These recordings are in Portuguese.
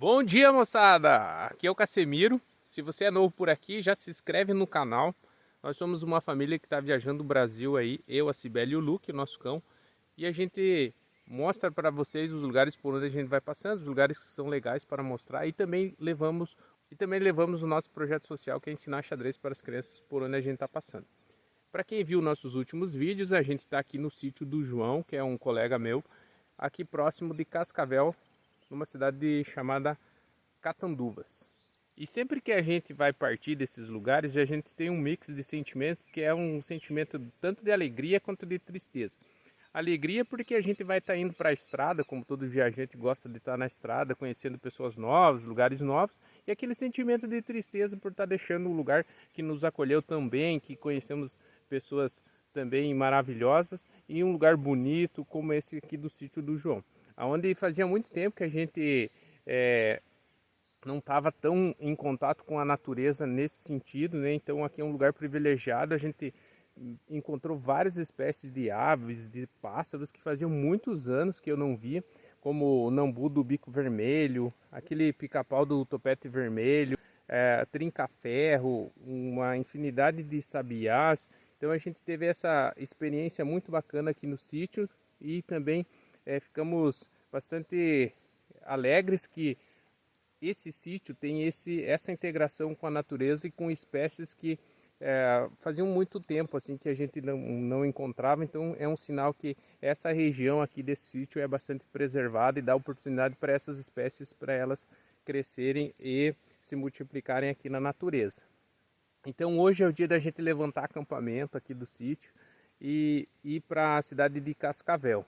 Bom dia, moçada! Aqui é o Casemiro. Se você é novo por aqui, já se inscreve no canal. Nós somos uma família que está viajando o Brasil aí, eu, a Cibele e o Luke, o nosso cão. E a gente mostra para vocês os lugares por onde a gente vai passando, os lugares que são legais para mostrar. E também levamos o nosso projeto social, que é ensinar xadrez para as crianças por onde a gente está passando. Para quem viu nossos últimos vídeos, a gente está aqui no sítio do João, que é um colega meu, aqui próximo de Cascavel, numa cidade chamada Catanduvas. E sempre que a gente vai partir desses lugares, a gente tem um mix de sentimentos, que é um sentimento tanto de alegria quanto de tristeza. Alegria porque a gente vai estar indo para a estrada, como todo viajante gosta de estar na estrada, conhecendo pessoas novas, lugares novos, e aquele sentimento de tristeza por estar deixando um lugar que nos acolheu tão bem, que conhecemos pessoas também maravilhosas, e um lugar bonito como esse aqui do sítio do João, onde fazia muito tempo que a gente não estava tão em contato com a natureza nesse sentido, né? Então aqui é um lugar privilegiado. A gente encontrou várias espécies de aves, de pássaros que faziam muitos anos que eu não via, como o nambu do bico vermelho, aquele pica-pau do topete vermelho, trinca-ferro, uma infinidade de sabiás. Então a gente teve essa experiência muito bacana aqui no sítio e também ficamos bastante alegres que esse sítio tem essa integração com a natureza e com espécies que faziam muito tempo assim que a gente não encontrava. Então é um sinal que essa região aqui desse sítio é bastante preservada e dá oportunidade para essas espécies, para elas crescerem e se multiplicarem aqui na natureza. Então hoje é o dia da gente levantar acampamento aqui do sítio e ir para a cidade de Cascavel.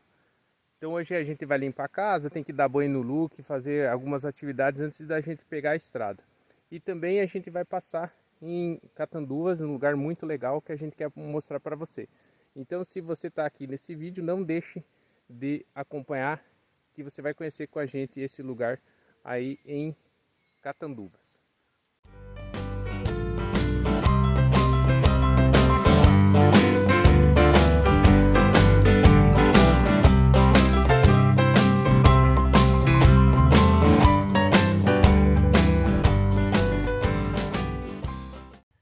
Então hoje a gente vai limpar a casa, tem que dar banho no Luke, fazer algumas atividades antes da gente pegar a estrada. E também a gente vai passar em Catanduvas, um lugar muito legal que a gente quer mostrar para você. Então se você está aqui nesse vídeo, não deixe de acompanhar, que você vai conhecer com a gente esse lugar aí em Catanduvas.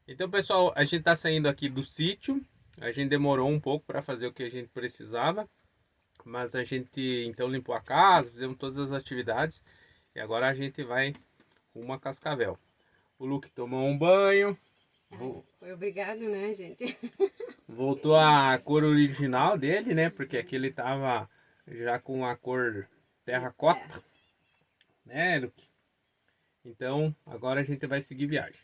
Então, pessoal, a gente está saindo aqui do sítio. A gente demorou um pouco para fazer o que a gente precisava, mas a gente então limpou a casa, fizemos todas as atividades e agora a gente vai rumo a Cascavel. O Luke tomou um banho. Foi obrigado, né, gente? Voltou a cor original dele, né? Porque aqui ele tava já com a cor terracota, né, Luke? Então, agora a gente vai seguir viagem.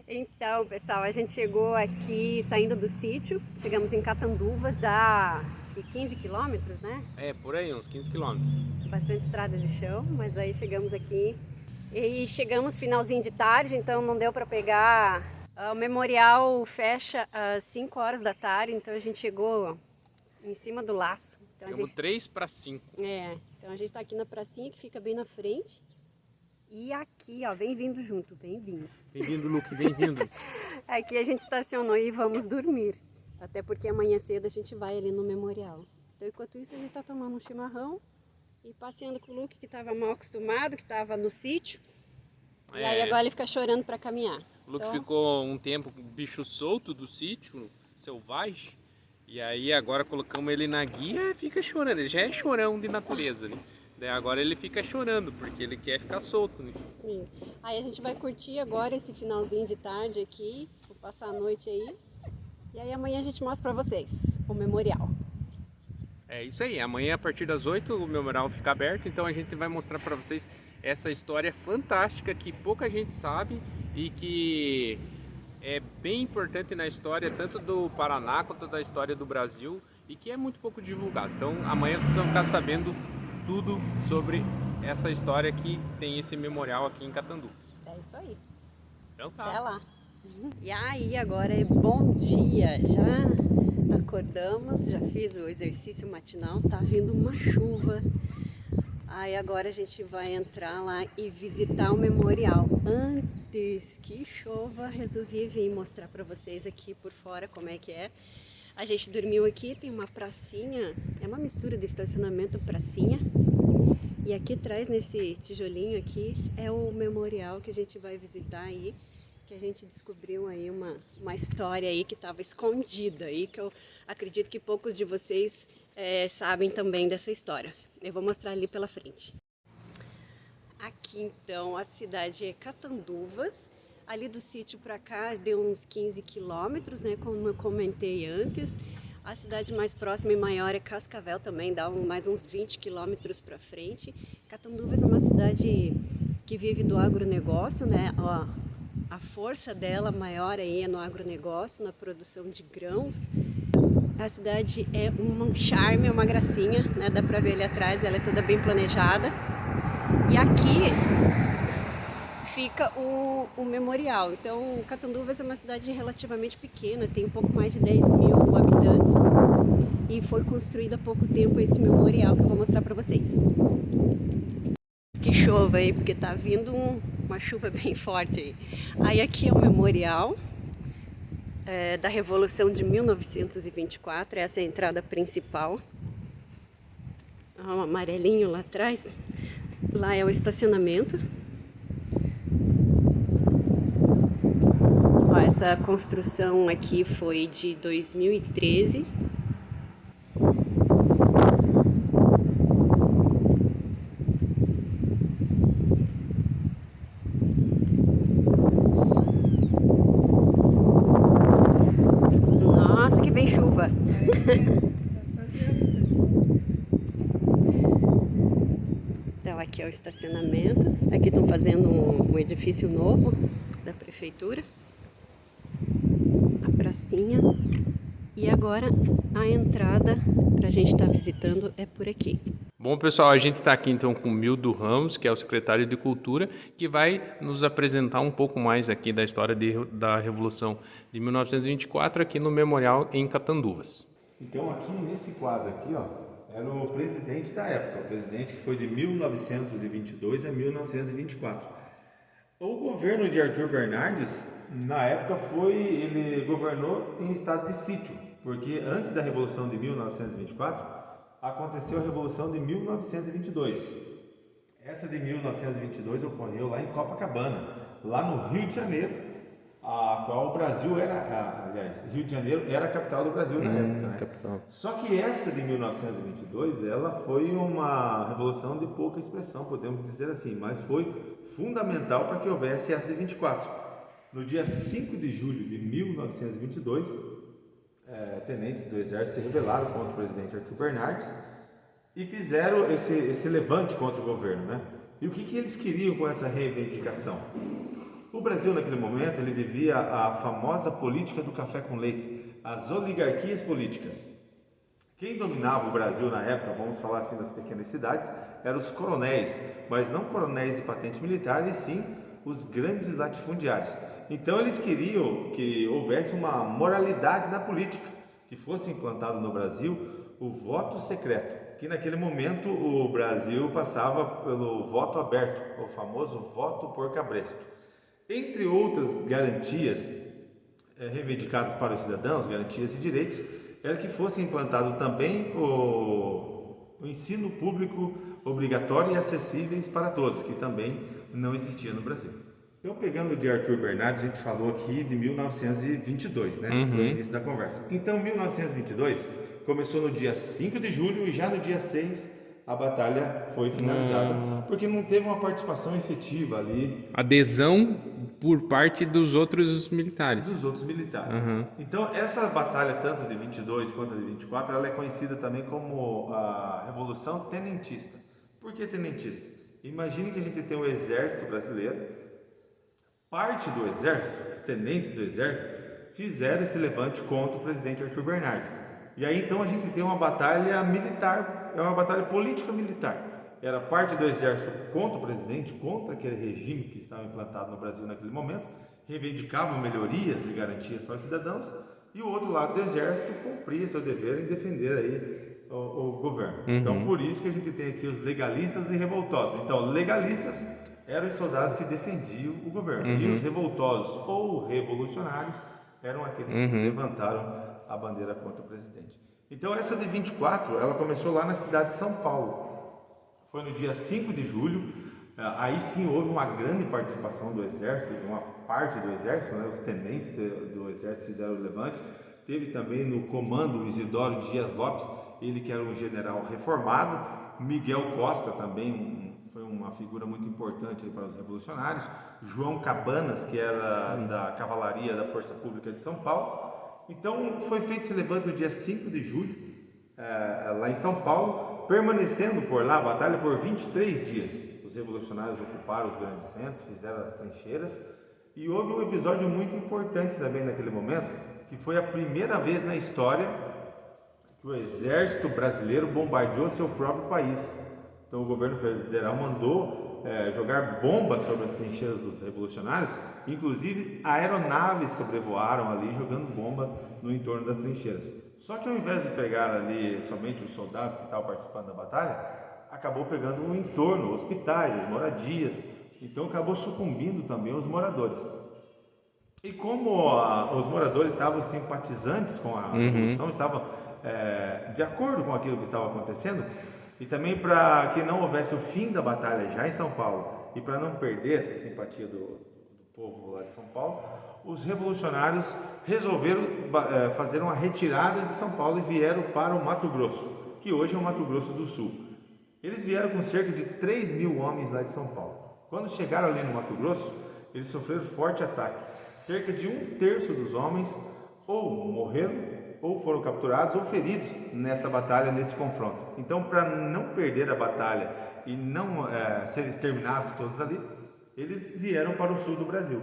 Então, pessoal, a gente chegou aqui saindo do sítio, chegamos em Catanduvas, dá acho que 15 quilômetros, né? É, por aí, uns 15 quilômetros. Bastante estrada de chão, mas aí chegamos aqui e chegamos finalzinho de tarde, então não deu para pegar. O memorial fecha às 5 horas da tarde, então a gente chegou em cima do laço. Então, Chegamos 3 para 5. Então a gente tá aqui na pracinha que fica bem na frente. E aqui, ó, bem-vindo junto, bem-vindo. Bem-vindo, Luke, bem-vindo. Aqui a gente estacionou e vamos dormir. Até porque amanhã cedo a gente vai ali no memorial. Então, enquanto isso, a gente tá tomando um chimarrão e passeando com o Luke, que estava mal acostumado, que estava no sítio. E aí agora ele fica chorando para caminhar. O Luke então, ficou um tempo com o bicho solto do sítio, selvagem. E aí agora colocamos ele na guia e fica chorando. Ele já é chorão de natureza, né? Daí agora ele fica chorando, porque ele quer ficar solto, né? Aí a gente vai curtir agora esse finalzinho de tarde aqui, vou passar a noite aí. E aí amanhã a gente mostra pra vocês o memorial. É isso aí, amanhã a partir das 8 o memorial fica aberto, então a gente vai mostrar pra vocês essa história fantástica que pouca gente sabe e que é bem importante na história tanto do Paraná quanto da história do Brasil e que é muito pouco divulgado. Então amanhã vocês vão ficar sabendo tudo sobre essa história que tem esse memorial aqui em Catanduvas. É isso aí. Então tá. Até lá. E aí, agora é bom dia. Já acordamos, já fiz o exercício matinal, tá vindo uma chuva. Aí agora a gente vai entrar lá e visitar o memorial. Antes que chova, resolvi vir mostrar para vocês aqui por fora como é que é. A gente dormiu aqui, tem uma pracinha, é uma mistura de estacionamento pracinha. E aqui atrás, nesse tijolinho aqui, é o memorial que a gente vai visitar aí, que a gente descobriu aí uma história aí que estava escondida aí, que eu acredito que poucos de vocês sabem também dessa história. Eu vou mostrar ali pela frente. Aqui então a cidade é Catanduvas. Ali do sítio para cá deu uns 15 quilômetros, né? Como eu comentei antes. A cidade mais próxima e maior é Cascavel, também dá mais uns 20 quilômetros para frente. Catanduvas é uma cidade que vive do agronegócio, né? A força dela maior aí é no agronegócio, na produção de grãos. A cidade é um charme, é uma gracinha, né? Dá pra ver ali atrás, ela é toda bem planejada. E aqui fica o memorial. Então, Catanduvas é uma cidade relativamente pequena, tem um pouco mais de 10 mil habitantes. E foi construído há pouco tempo esse memorial que eu vou mostrar pra vocês. Que chova aí, porque tá vindo uma chuva bem forte aí. Aí aqui é o memorial da Revolução de 1924, essa é a entrada principal. Um amarelinho lá atrás, lá é o estacionamento. Ó, essa construção aqui foi de 2013. Nossa, que vem chuva! Então aqui é o estacionamento. Aqui estão fazendo um edifício novo da prefeitura. A pracinha. E agora a entrada para a gente estar visitando é por aqui. Bom, pessoal, a gente está aqui então com o Mildo Ramos, que é o secretário de Cultura, que vai nos apresentar um pouco mais aqui da história da Revolução de 1924 aqui no Memorial em Catanduvas. Então aqui nesse quadro aqui, ó, era o presidente da época, o presidente que foi de 1922 a 1924. O governo de Arthur Bernardes, na época, ele governou em estado de sítio, porque antes da Revolução de 1924, aconteceu a Revolução de 1922. Essa de 1922 ocorreu lá em Copacabana, lá no Rio de Janeiro, a qual o Brasil Rio de Janeiro era a capital do Brasil na época, né? Capital. Só que essa de 1922, ela foi uma revolução de pouca expressão, podemos dizer assim, mas foi fundamental para que houvesse essa de 24. No dia 5 de julho de 1922, tenentes do exército se rebelaram contra o presidente Arthur Bernardes e fizeram esse levante contra o governo, né? E o que eles queriam com essa reivindicação? O Brasil, naquele momento, ele vivia a famosa política do café com leite, as oligarquias políticas. Quem dominava o Brasil na época, vamos falar assim das pequenas cidades, eram os coronéis, mas não coronéis de patente militar, e sim os grandes latifundiários. Então eles queriam que houvesse uma moralidade na política, que fosse implantado no Brasil o voto secreto, que naquele momento o Brasil passava pelo voto aberto, o famoso voto por cabresto. Entre outras garantias reivindicadas para os cidadãos, garantias e direitos, era que fosse implantado também o ensino público obrigatório e acessíveis para todos, que também não existia no Brasil. Então, pegando de Arthur Bernardes, a gente falou aqui de 1922, né? Foi o início da conversa. Então, 1922 começou no dia 5 de julho e já no dia 6 a batalha foi finalizada, porque não teve uma participação efetiva ali. Adesão por parte dos outros militares. Então, essa batalha, tanto de 22 quanto de 24, ela é conhecida também como a Revolução Tenentista. Por que tenentista? Imagine que a gente tem um exército brasileiro parte do exército, os tenentes do exército, fizeram esse levante contra o presidente Arthur Bernardes. E aí então a gente tem uma batalha militar, é uma batalha política militar. Era parte do exército contra o presidente, contra aquele regime que estava implantado no Brasil naquele momento, reivindicavam melhorias e garantias para os cidadãos, e o outro lado do exército cumpria seu dever em defender aí o governo. Então por isso que a gente tem aqui os legalistas e revoltosos. Então legalistas eram os soldados que defendiam o governo, e os revoltosos ou revolucionários eram aqueles que levantaram a bandeira contra o presidente. Então essa de 24, ela começou lá na cidade de São Paulo. Foi no dia 5 de julho, aí sim houve uma grande participação do exército, uma parte do exército, né? Os tenentes do exército fizeram o levante. Teve também no comando o Isidoro Dias Lopes, ele que era um general reformado, Miguel Costa também, foi uma figura muito importante para os revolucionários, João Cabanas, que era da Cavalaria da Força Pública de São Paulo. Então foi feito esse levante no dia 5 de julho, lá em São Paulo, permanecendo por lá a batalha por 23 dias. Os revolucionários ocuparam os grandes centros, fizeram as trincheiras, e houve um episódio muito importante também naquele momento, que foi a primeira vez na história que o exército brasileiro bombardeou seu próprio país. Então o governo federal mandou jogar bombas sobre as trincheiras dos revolucionários, inclusive aeronaves sobrevoaram ali jogando bomba no entorno das trincheiras. Só que ao invés de pegar ali somente os soldados que estavam participando da batalha, acabou pegando o entorno, hospitais, as moradias, então acabou sucumbindo também os moradores. E como os moradores estavam simpatizantes com a revolução, estavam de acordo com aquilo que estava acontecendo, e também para que não houvesse o fim da batalha já em São Paulo, e para não perder essa simpatia do povo lá de São Paulo, os revolucionários resolveram fazer uma retirada de São Paulo e vieram para o Mato Grosso, que hoje é o Mato Grosso do Sul. Eles vieram com cerca de 3.000 homens lá de São Paulo. Quando chegaram ali no Mato Grosso, eles sofreram forte ataque. Cerca de 1/3 dos homens ou morreram, ou foram capturados ou feridos nessa batalha, nesse confronto. Então, para não perder a batalha e não serem exterminados todos ali, eles vieram para o sul do Brasil.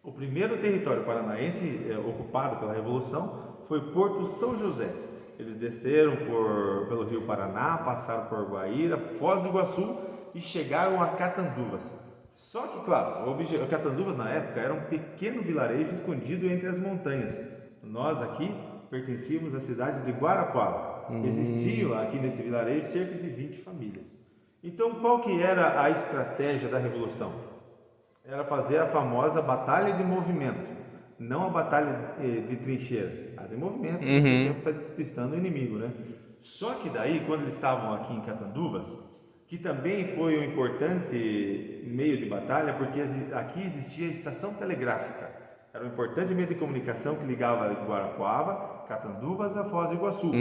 O primeiro território paranaense ocupado pela Revolução foi Porto São José. Eles desceram pelo Rio Paraná, passaram por Guaíra, Foz do Iguaçu e chegaram a Catanduvas. Só que, claro, o Catanduvas na época era um pequeno vilarejo escondido entre as montanhas. Nós aqui pertencíamos à cidade de Guarapuava. Existiam aqui nesse vilarejo cerca de 20 famílias. Então, qual que era a estratégia da Revolução? Era fazer a famosa batalha de movimento, não a batalha de trincheira. A de movimento, você sempre está despistando o inimigo, né? Só que daí, quando eles estavam aqui em Catanduvas, que também foi um importante meio de batalha, porque aqui existia a estação telegráfica. Era um importante meio de comunicação que ligava Guarapuava, Catanduvas a Foz do Iguaçu.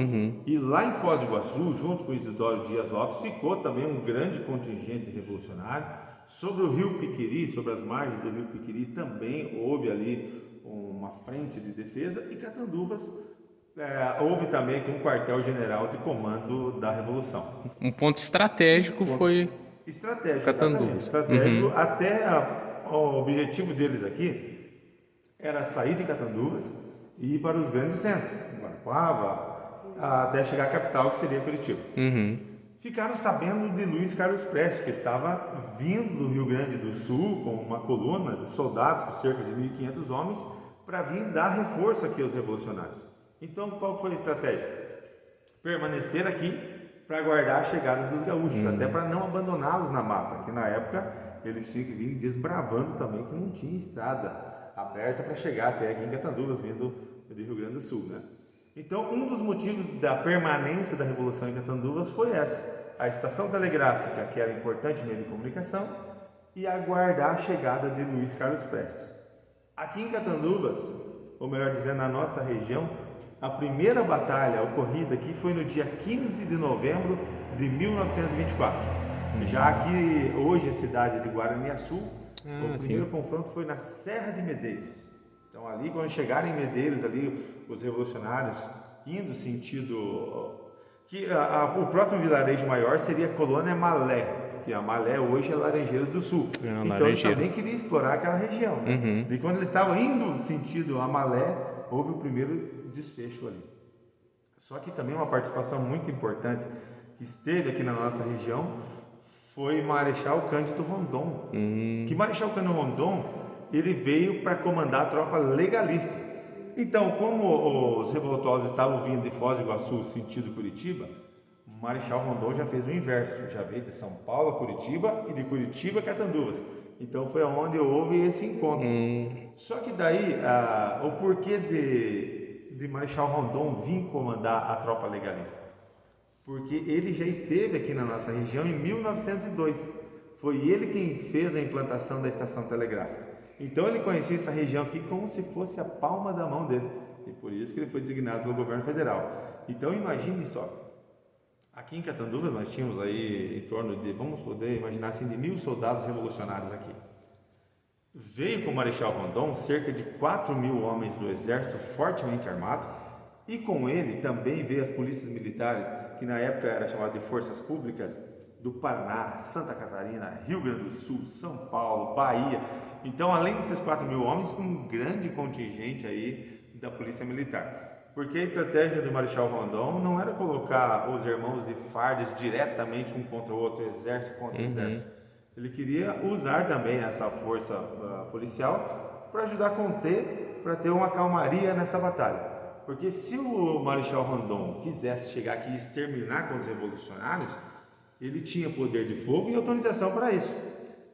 E lá em Foz do Iguaçu, junto com Isidoro Dias Lopes, ficou também um grande contingente revolucionário. Sobre o Rio Piquiri, sobre as margens do Rio Piquiri, também houve ali uma frente de defesa, e Catanduvas houve também aqui um quartel-general de comando da Revolução. Um ponto estratégico foi estratégico, Catanduvas. Estratégico, até o objetivo deles aqui era sair de Catanduvas e ir para os grandes centros, Guarapuava, até chegar à capital, que seria Curitiba. Ficaram sabendo de Luiz Carlos Prestes, que estava vindo do Rio Grande do Sul com uma coluna de soldados, com cerca de 1.500 homens, para vir dar reforço aqui aos revolucionários. Então, qual foi a estratégia? Permanecer aqui para aguardar a chegada dos gaúchos, até para não abandoná-los na mata, que na época eles tinham que vir desbravando também, que não tinha estrada aberta para chegar até aqui em Catanduvas, vindo do Rio Grande do Sul, né? Então, um dos motivos da permanência da Revolução em Catanduvas foi essa, a estação telegráfica, que era importante meio de comunicação, e aguardar a chegada de Luiz Carlos Prestes. Aqui em Catanduvas, ou melhor dizendo, na nossa região, a primeira batalha ocorrida aqui foi no dia 15 de novembro de 1924. Já aqui, hoje, a cidade de Guaraniaçu, o primeiro confronto foi na Serra de Medeiros. Então, ali, quando chegaram em Medeiros, ali, os revolucionários indo sentido... o próximo vilarejo maior seria a Colônia Malé. que a Malé hoje é Laranjeiras do Sul. Então eles também queriam explorar aquela região. Né? E quando eles estavam indo sentido a Malé, houve o primeiro desfecho ali. Só que também uma participação muito importante que esteve aqui na nossa região foi Marechal Cândido Rondon. Que Marechal Cândido Rondon, ele veio para comandar a tropa legalista. Então, como os revoltosos estavam vindo de Foz do Iguaçu sentido Curitiba, o Marechal Rondon já fez o inverso, já veio de São Paulo a Curitiba e de Curitiba a Catanduvas. Então foi onde houve esse encontro. Só que daí, o porquê de Marechal Rondon vir comandar a tropa legalista? Porque ele já esteve aqui na nossa região em 1902. Foi ele quem fez a implantação da estação telegráfica. Então ele conhecia essa região aqui como se fosse a palma da mão dele. E por isso que ele foi designado pelo governo federal. Então imagine só, aqui em Catanduvas nós tínhamos aí em torno de, vamos poder imaginar assim, de 1.000 soldados revolucionários aqui. Veio com o Marechal Rondon cerca de 4.000 homens do exército fortemente armado, e com ele também veio as polícias militares, que na época era chamada de forças públicas, do Paraná, Santa Catarina, Rio Grande do Sul, São Paulo, Bahia. Então, além desses 4.000 homens, um grande contingente aí da polícia militar. Porque a estratégia do Marechal Rondon não era colocar os irmãos de fardas diretamente um contra o outro, exército contra exército. Ele queria usar também essa força policial para ajudar a conter, para ter uma calmaria nessa batalha. Porque se o Marechal Rondon quisesse chegar aqui e exterminar com os revolucionários, ele tinha poder de fogo e autorização para isso.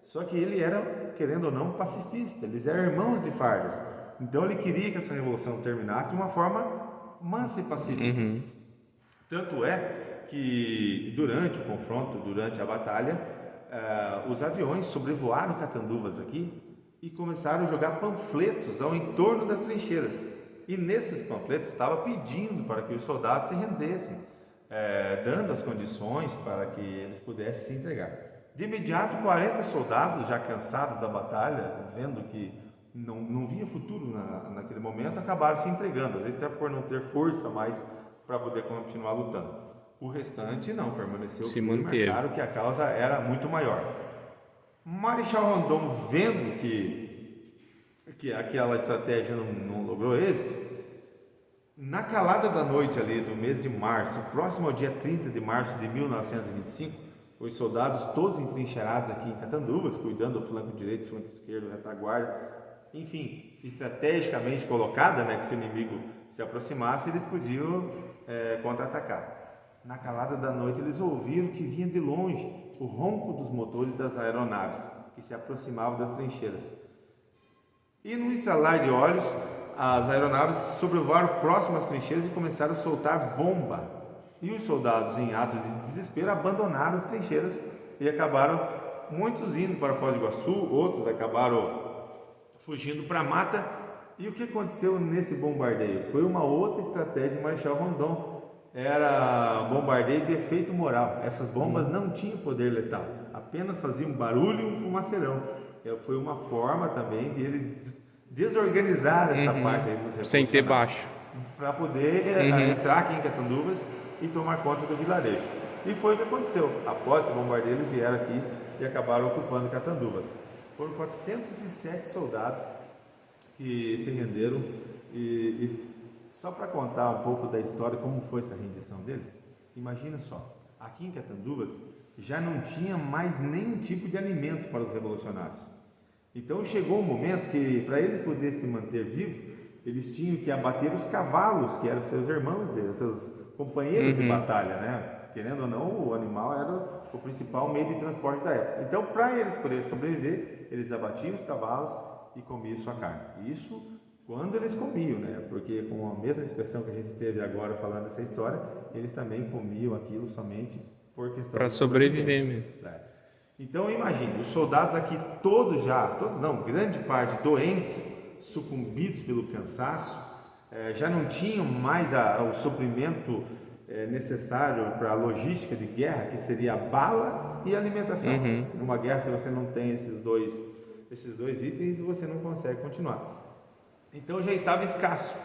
Só que ele era, querendo ou não, pacifista. Eles eram irmãos de fardas. Então ele queria que essa revolução terminasse de uma forma mansa e pacífica. Tanto é que durante o confronto, durante a batalha, os aviões sobrevoaram Catanduvas aqui e começaram a jogar panfletos ao entorno das trincheiras. E nesses panfletos estava pedindo para que os soldados se rendessem, dando as condições para que eles pudessem se entregar. De imediato, 40 soldados, já cansados da batalha, vendo que não via futuro naquele momento, acabaram se entregando, às vezes até por não ter força mais para poder continuar lutando. O restante não, permaneceu firme, acharam que a causa era muito maior. Marechal Rondon, vendo que aquela estratégia não logrou êxito, na calada da noite ali do mês de março, próximo ao dia 30 de março de 1925, os soldados todos entrincheirados aqui em Catanduvas, cuidando do flanco direito, flanco esquerdo, retaguarda, enfim, estrategicamente colocada, né, que se o inimigo se aproximasse, eles podiam contra-atacar. Na calada da noite eles ouviram que vinha de longe o ronco dos motores das aeronaves, que se aproximavam das trincheiras. E no estralar de olhos, as aeronaves sobrevoaram próximo às trincheiras e começaram a soltar bomba. E os soldados, em ato de desespero, abandonaram as trincheiras e acabaram, muitos indo para Foz do Iguaçu, outros acabaram fugindo para a mata. E o que aconteceu nesse bombardeio? Foi uma outra estratégia de Marechal Rondon. Era bombardeio de efeito moral. Essas bombas não tinham poder letal, apenas faziam barulho e um fumaceirão. Foi uma forma também de ele desorganizar essa parte aí dos sem ter baixo, para poder entrar aqui em Catanduvas e tomar conta do vilarejo. E foi o que aconteceu. Após esse bombardeio, eles vieram aqui e acabaram ocupando Catanduvas. Foram 407 soldados que se renderam. E só para contar um pouco da história, como foi essa rendição deles, imagina só, aqui em Catanduvas já não tinha mais nenhum tipo de alimento para os revolucionários. Então chegou um momento que, para eles poderem se manter vivos, eles tinham que abater os cavalos, que eram seus irmãos deles, seus companheiros de batalha, né? Querendo ou não, o animal era o principal meio de transporte da época. Então, para eles poderem sobreviver, eles abatiam os cavalos e comiam sua carne. Isso quando eles comiam, né? Porque com a mesma expressão que a gente teve agora falando dessa história, eles também comiam aquilo somente por questão para sobreviver mesmo. Então imagine, os soldados aqui grande parte doentes, sucumbidos pelo cansaço, já não tinham mais o suprimento necessário para a logística de guerra, que seria a bala e a alimentação. Numa guerra, se você não tem esses dois itens, você não consegue continuar. Então já estava escasso.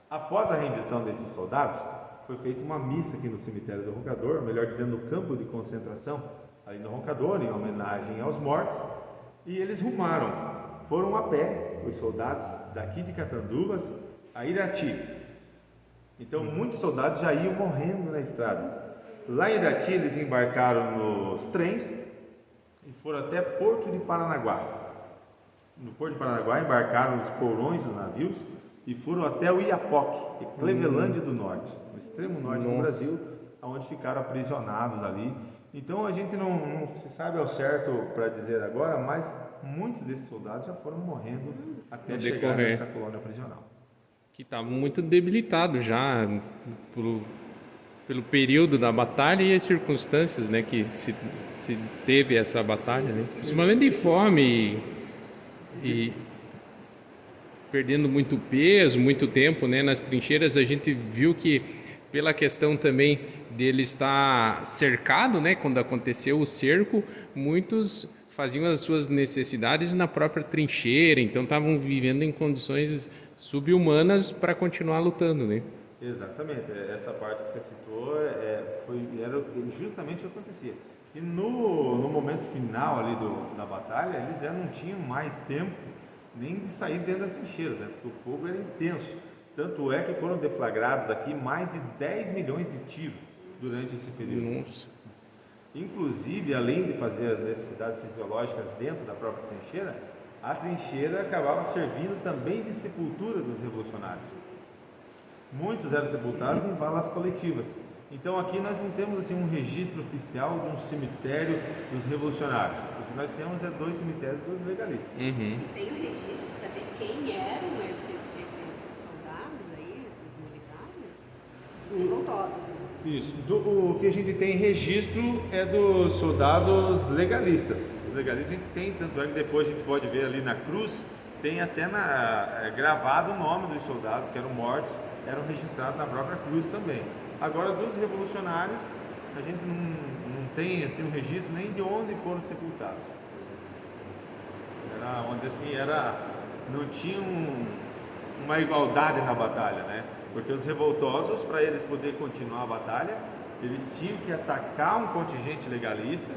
Após a rendição desses soldados, foi feita uma missa aqui no cemitério do Roncador, melhor dizendo, no campo de concentração, ali no Roncador, em homenagem aos mortos, e eles foram a pé, os soldados daqui de Catanduvas a Irati. Então muitos soldados já iam morrendo na estrada. Lá em Irati eles embarcaram nos trens e foram até Porto de Paranaguá. No Porto de Paranaguá embarcaram nos porões dos navios e foram até o Iapoque, Clevelândia do Norte, no extremo norte do Brasil, onde ficaram aprisionados ali. Então a gente não se sabe ao certo para dizer agora, mas muitos desses soldados já foram morrendo até chegar nessa colônia prisional. Que estava muito debilitado já pelo período da batalha e as circunstâncias, né, que se teve essa batalha, né? Principalmente de fome e perdendo muito peso, muito tempo, né, nas trincheiras. A gente viu que pela questão também dele estar cercado, né, quando aconteceu o cerco, muitos faziam as suas necessidades na própria trincheira, então estavam vivendo em condições subhumanas para continuar lutando, né? Exatamente, essa parte que você citou era justamente o que acontecia. E no momento final ali da batalha, eles já não tinham mais tempo nem de sair dentro das trincheiras, né? Porque o fogo era intenso. Tanto é que foram deflagrados aqui mais de 10 milhões de tiros durante esse período. Nossa. Inclusive, além de fazer as necessidades fisiológicas dentro da própria trincheira, a trincheira acabava servindo também de sepultura dos revolucionários. Muitos eram sepultados em valas coletivas. Então aqui nós não temos assim um registro oficial de um cemitério dos revolucionários. O que nós temos é 2 cemitérios dos legalistas. E tem o registro de saber quem eram esses soldados aí, esses militares? Os revoltosos, né? Isso. O que a gente tem registro é dos soldados legalistas. Os legalistas a gente tem, tanto é que depois a gente pode ver ali na cruz, tem até gravado o nome dos soldados que eram mortos, eram registrados na própria cruz também. Agora, dos revolucionários, a gente não tem assim, um registro nem de onde foram sepultados. Era onde assim, não tinha uma igualdade na batalha, né? Porque os revoltosos, para eles poderem continuar a batalha, eles tinham que atacar um contingente legalista,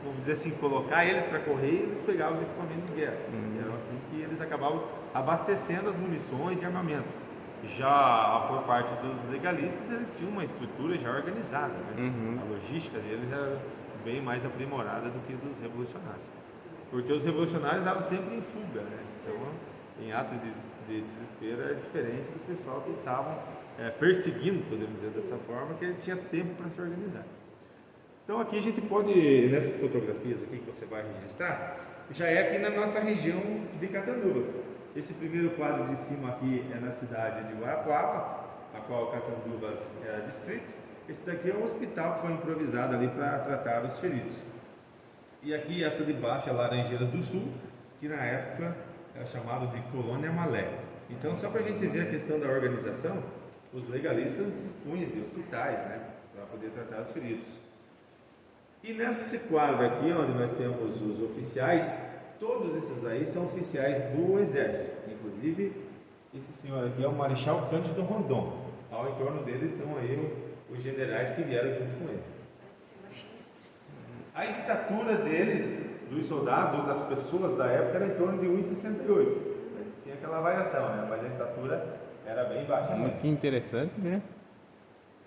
vamos dizer assim, colocar eles para correr e eles pegavam os equipamentos de guerra. Era assim que eles acabavam abastecendo as munições e armamento. Já por parte dos legalistas, eles tinham uma estrutura já organizada, né? A logística deles era bem mais aprimorada do que dos revolucionários. Porque os revolucionários estavam sempre em fuga, né? Então, em ato de desespero, é diferente do pessoal que estavam perseguindo, podemos dizer dessa forma, que ele tinha tempo para se organizar. Então aqui a gente pode, nessas fotografias aqui que você vai registrar, já é aqui na nossa região de Catanduvas. Esse primeiro quadro de cima aqui é na cidade de Guarapuava, a qual Catanduvas é distrito. Esse daqui é um hospital que foi improvisado ali para tratar os feridos. E aqui essa de baixo é Laranjeiras do Sul, que na época é chamado de Colônia Malé. Então, só para a gente ver a questão da organização, os legalistas dispunham de hospitais, né, para poder tratar os feridos. E nesse quadro aqui, onde nós temos os oficiais, todos esses aí são oficiais do Exército. Inclusive, esse senhor aqui é o Marechal Cândido Rondon. Ao entorno deles estão aí os generais que vieram junto com ele. A estatura deles, dos soldados ou das pessoas da época, era em torno de 1,68. Tinha aquela variação, né? Mas a estatura era bem baixa. Muito interessante, né?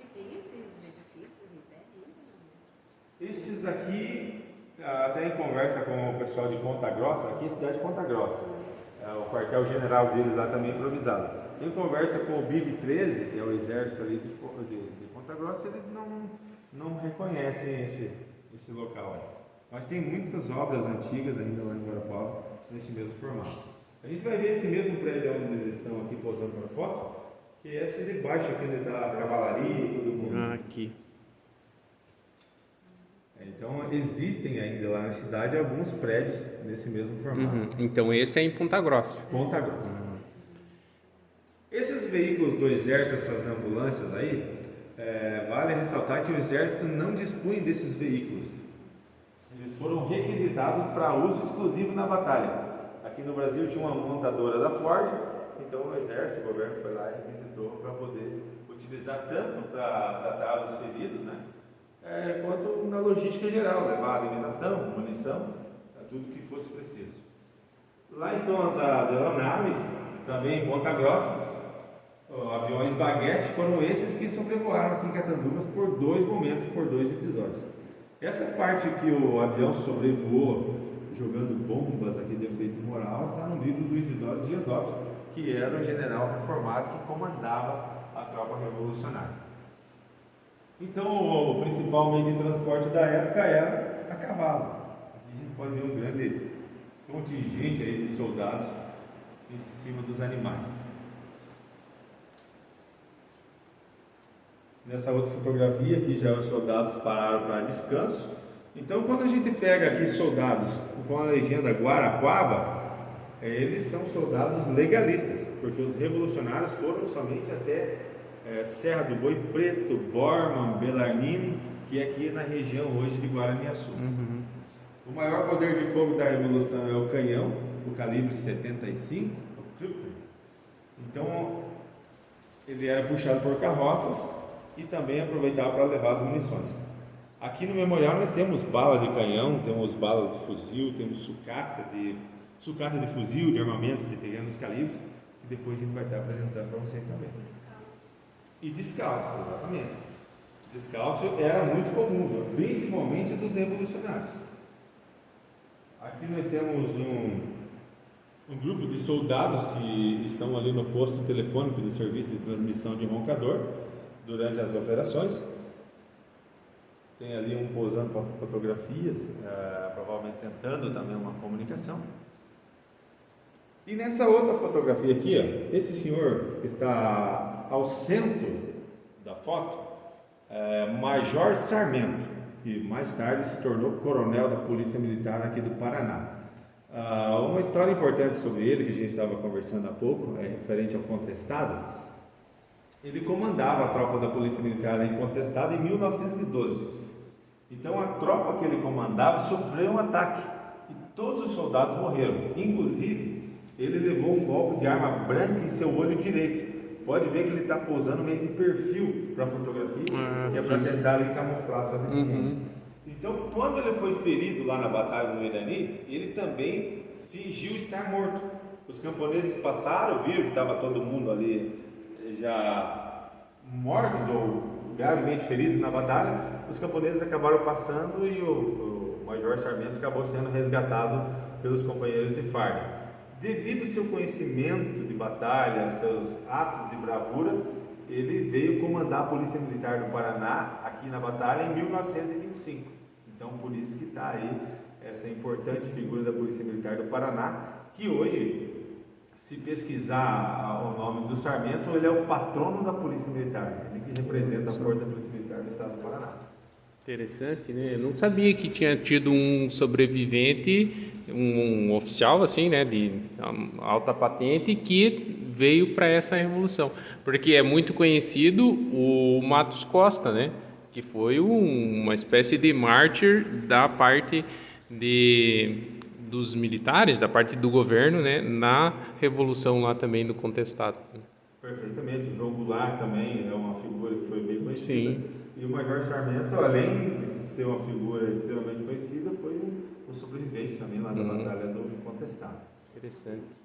E tem esses edifícios em pé ainda? Esses aqui, até em conversa com o pessoal de Ponta Grossa, aqui é a cidade de Ponta Grossa. O quartel-general deles lá também improvisado. Em conversa com o BIB-13, que é o exército ali de Ponta Grossa, eles não reconhecem esse local aí. Mas tem muitas obras antigas ainda lá em Guarapuava, nesse mesmo formato. A gente vai ver esse mesmo prédio onde eles estão aqui posando para foto, que é esse de baixo aqui onde está a cavalaria e tudo mundo. Aqui. Então existem ainda lá na cidade alguns prédios nesse mesmo formato. Então esse é em Ponta Grossa. Ponta Grossa. Esses veículos do exército, essas ambulâncias aí, vale ressaltar que o exército não dispunha desses veículos. Eles foram requisitados para uso exclusivo na batalha. Aqui no Brasil tinha uma montadora da Ford, então o exército, o governo foi lá e requisitou para poder utilizar tanto para tratar os feridos, né, quanto na logística geral, levar alimentação, munição, tudo que fosse preciso. Lá estão as aeronaves, também em Ponta Grossa, aviões Baguete, foram esses que sobrevoaram aqui em Catanduvas por 2 momentos, por 2 episódios. Essa parte que o avião sobrevoou, jogando bombas aqui de efeito moral, está no livro do Isidoro Dias Lopes, que era o general reformado que comandava a tropa revolucionária. Então, o principal meio de transporte da época era a cavalo. Aqui a gente pode ver um grande contingente aí de soldados em cima dos animais. Nessa outra fotografia aqui já os soldados pararam para descanso. Então, quando a gente pega aqui soldados com a legenda Guarapuava, eles são soldados legalistas, porque os revolucionários foram somente até Serra do Boi Preto, Borman, Belarmino, que é aqui na região hoje de Guaraniaçu. O maior poder de fogo da revolução é o canhão, o calibre 75, o Krupp. Então, ele era puxado por carroças e também aproveitava para levar as munições. Aqui no memorial nós temos bala de canhão, temos balas de fuzil, temos sucata de fuzil, de armamentos de pequenos calibres, que depois a gente vai estar apresentando para vocês também. E descalço, exatamente. Descalço era muito comum, principalmente dos revolucionários. Aqui nós temos um grupo de soldados que estão ali no posto telefônico de serviço de transmissão de roncador durante as operações. Tem ali um posando para fotografias, provavelmente tentando também uma comunicação. E nessa outra fotografia aqui, ó, esse senhor que está ao centro da foto é Major Sarmento, que mais tarde se tornou coronel da Polícia Militar aqui do Paraná. Uma história importante sobre ele, que a gente estava conversando há pouco, é referente ao Contestado. Ele comandava a tropa da Polícia Militar em Contestado em 1912. Então a tropa que ele comandava sofreu um ataque e todos os soldados morreram. Inclusive, ele levou um golpe de arma branca em seu olho direito. Pode ver que ele está pousando meio de perfil para a fotografia, que é para tentar ali, camuflar sua deficiência. Então, quando ele foi ferido lá na Batalha do Irani, ele também fingiu estar morto. Os camponeses passaram, viram que estava todo mundo ali já mortos ou gravemente feridos na batalha. Os camponeses acabaram passando e o Major Sarmento acabou sendo resgatado pelos companheiros de farda. Devido ao seu conhecimento de batalha, seus atos de bravura, ele veio comandar a Polícia Militar do Paraná aqui na batalha em 1925. Então, por isso que está aí essa importante figura da Polícia Militar do Paraná, que hoje, se pesquisar o nome do Sarmento, ele é o patrono da Polícia Militar, ele que representa a força da Polícia Militar do Estado do Paraná. Interessante, né? Eu não sabia que tinha tido um sobrevivente, um oficial assim, né, de alta patente, que veio para essa revolução, porque é muito conhecido o Matos Costa, né, que foi uma espécie de mártir da parte dos militares, da parte do governo, né, na revolução lá também do Contestado. Perfeitamente, o João Goulart também é uma figura que foi bem conhecida. Sim. E o Major Sarmento, além de ser uma figura extremamente conhecida, foi um sobrevivente também lá da Batalha do Contestado. Interessante.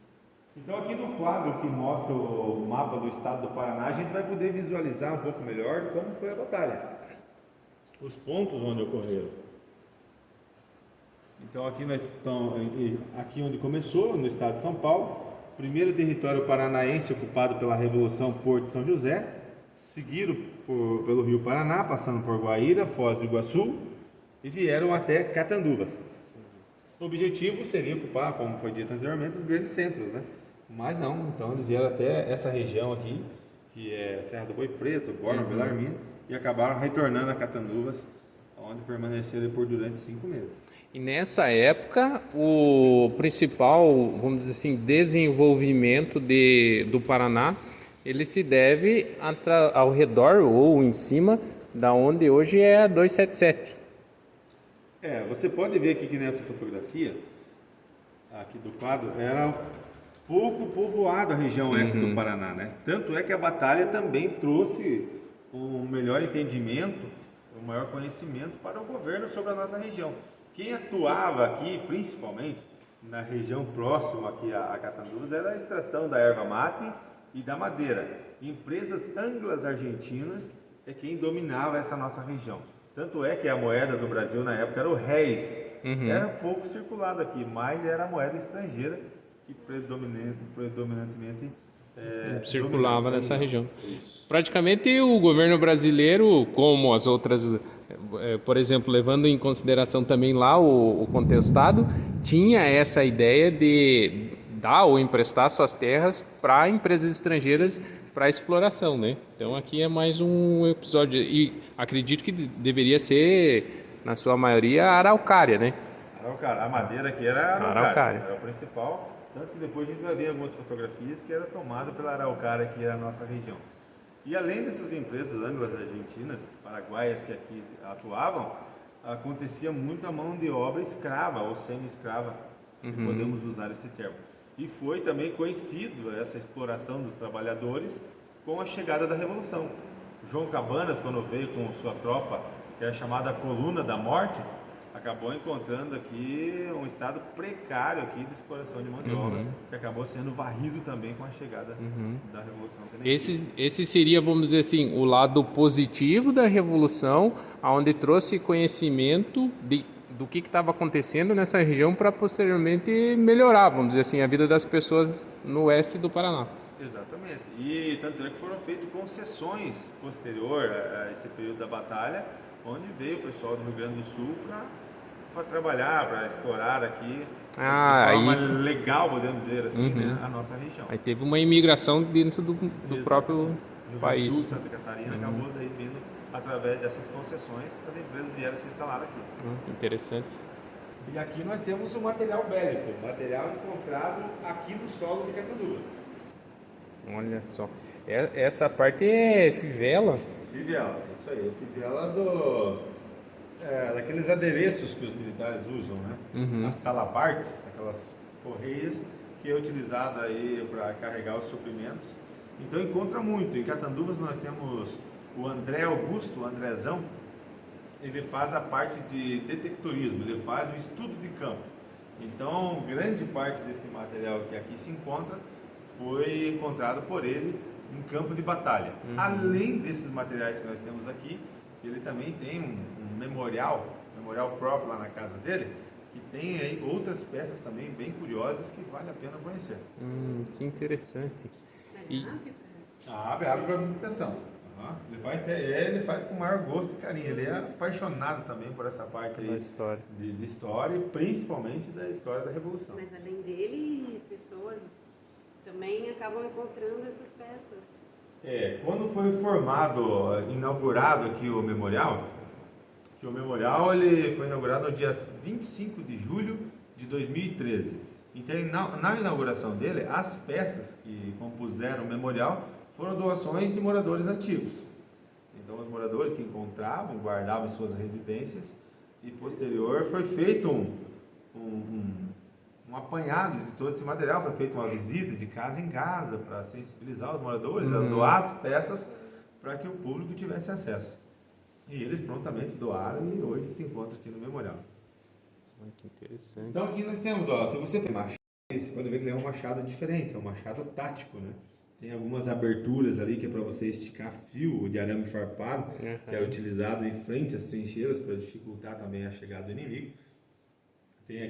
Então aqui no quadro que mostra o mapa do estado do Paraná, a gente vai poder visualizar um pouco melhor como foi a batalha. Os pontos onde ocorreram. Então aqui nós estamos, aqui onde começou, no estado de São Paulo, primeiro território paranaense ocupado pela Revolução Porto de São José, seguiram pelo Rio Paraná, passando por Guaíra, Foz do Iguaçu e vieram até Catanduvas. O objetivo seria ocupar, como foi dito anteriormente, os grandes centros, né? Mas não, então eles vieram até essa região aqui, que é Serra do Boi Preto, Borba, Belarmino, e acabaram retornando a Catanduvas, onde permaneceram por durante 5 meses. E nessa época, o principal, vamos dizer assim, desenvolvimento do Paraná, ele se deve ao redor ou em cima da onde hoje é a 277. Você pode ver aqui que nessa fotografia, aqui do quadro, era pouco povoada a região essa do Paraná, né? Tanto é que a batalha também trouxe um melhor entendimento o maior conhecimento para o governo sobre a nossa região. Quem atuava aqui, principalmente na região próxima aqui a Catanduvas, era a extração da erva mate e da madeira. Empresas anglas argentinas é quem dominava essa nossa região. Tanto é que a moeda do Brasil na época era o réis. Era pouco circulado aqui, mas era a moeda estrangeira que predominantemente circulava nessa região. Isso. Praticamente o governo brasileiro, como as outras, por exemplo, levando em consideração também lá o contestado, tinha essa ideia de dar ou emprestar suas terras para empresas estrangeiras para exploração, né? Então aqui é mais um episódio e acredito que deveria ser, na sua maioria, a araucária, né? Araucária. A madeira aqui era Araucária. era o principal, tanto que depois a gente vai ver algumas fotografias que era tomada pela araucária aqui na nossa região. E além dessas empresas anglas argentinas, paraguaias que aqui atuavam, acontecia muita mão de obra escrava ou semi-escrava, se podemos usar esse termo. E foi também conhecido essa exploração dos trabalhadores com a chegada da Revolução. João Cabanas, quando veio com sua tropa, que é a chamada Coluna da Morte, acabou encontrando aqui um estado precário aqui de exploração de mão de obra, que acabou sendo varrido também com a chegada da Revolução Tenentista. Esse seria, vamos dizer assim, o lado positivo da Revolução, onde trouxe conhecimento do que estava acontecendo nessa região para posteriormente melhorar, vamos dizer assim, a vida das pessoas no oeste do Paraná. Exatamente. E tanto é que foram feitas concessões posterior a esse período da batalha, onde veio o pessoal do Rio Grande do Sul para trabalhar, para explorar aqui de forma legal, podemos dizer assim, né, a nossa região. Aí teve uma imigração dentro do próprio país. Sul, Santa Catarina acabou daí vindo através dessas concessões, as empresas vieram se instalar aqui. Interessante. E aqui nós temos o material bélico, material encontrado aqui no solo de Catanduvas. Olha só. Essa parte é fivela. Fivela, isso aí. Fivela daqueles adereços que os militares usam, né? As talabartes, aquelas correias que é utilizada aí para carregar os suprimentos. Então encontra muito. Em Catanduvas nós temos o André Augusto, o Andrezão. Ele faz a parte de detectorismo, ele faz o estudo de campo. Então, grande parte desse material que aqui se encontra foi encontrado por ele em campo de batalha. Além desses materiais que nós temos aqui, ele também tem um memorial próprio lá na casa dele, que tem aí outras peças também bem curiosas que vale a pena conhecer. Que interessante. E Abre para visitação. Ele faz com o maior gosto e carinho. Ele é apaixonado também por essa parte aí história. De história e principalmente da história da Revolução. Mas além dele, pessoas também acabam encontrando essas peças. Quando foi inaugurado aqui o memorial, ele foi inaugurado no dia 25 de julho de 2013. Então, na inauguração dele, as peças que compuseram o memorial foram doações de moradores antigos. Então, os moradores que encontravam, guardavam em suas residências e posterior foi feito um apanhado de todo esse material, foi feita uma visita de casa em casa para sensibilizar os moradores, a doar as peças para que o público tivesse acesso. E eles prontamente doaram e hoje se encontra aqui no memorial. Que interessante. Então aqui nós temos, se você tem machado, você pode ver que ele é um machado diferente, é um machado tático, né? Tem algumas aberturas ali que é para você esticar fio de arame farpado, que é utilizado em frente às trincheiras para dificultar também a chegada do inimigo. Tem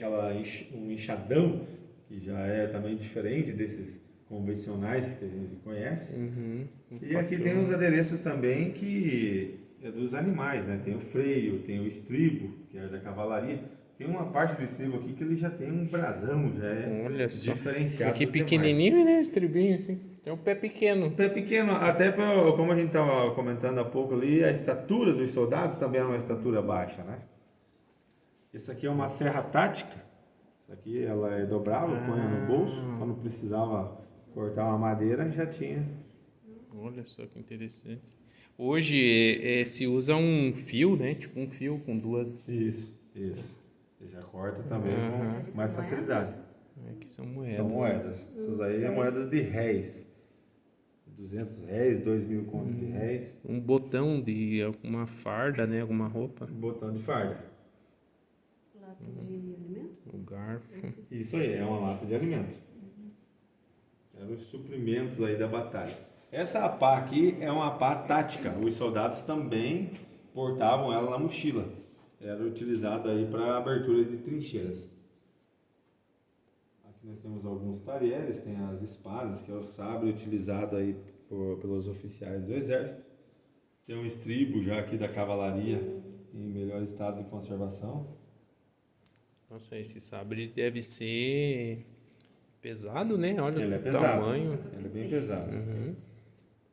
um enxadão, que já é também diferente desses convencionais que a gente conhece. E aqui tem os adereços também que é dos animais, né? Tem o freio, tem o estribo, que é da cavalaria. Tem uma parte do estribo aqui que ele já tem um brasão, já é diferenciado. Aqui pequenininho, né? Estribinho aqui. Tem um pé pequeno. Um pé pequeno, até como a gente estava comentando há pouco ali, a estatura dos soldados também é uma estatura baixa, né? Essa aqui é uma serra tática. Essa aqui ela é dobrável, põe no bolso. Quando precisava cortar uma madeira, já tinha. Olha só que interessante. Hoje se usa um fio, né? Tipo um fio com duas... Isso. Você já corta também com mais facilidade. Que são moedas. São moedas. Essas aí são moedas de réis. R$200, 2.000 conto de réis. Um botão de alguma farda, né? Alguma roupa. Botão de farda. Lata de alimento? Um garfo. Isso aí, é uma lata de alimento. Eram os suprimentos aí da batalha. Essa pá aqui é uma pá tática. Os soldados também portavam ela na mochila. Era utilizada aí para abertura de trincheiras. Aqui nós temos alguns talheres, tem as espadas, que é o sabre utilizado aí pelos oficiais do exército. Tem um estribo já aqui da cavalaria em melhor estado de conservação. Nossa, esse sabre deve ser pesado, né? Olha Ele é o pesado. tamanho. Ele é bem pesado.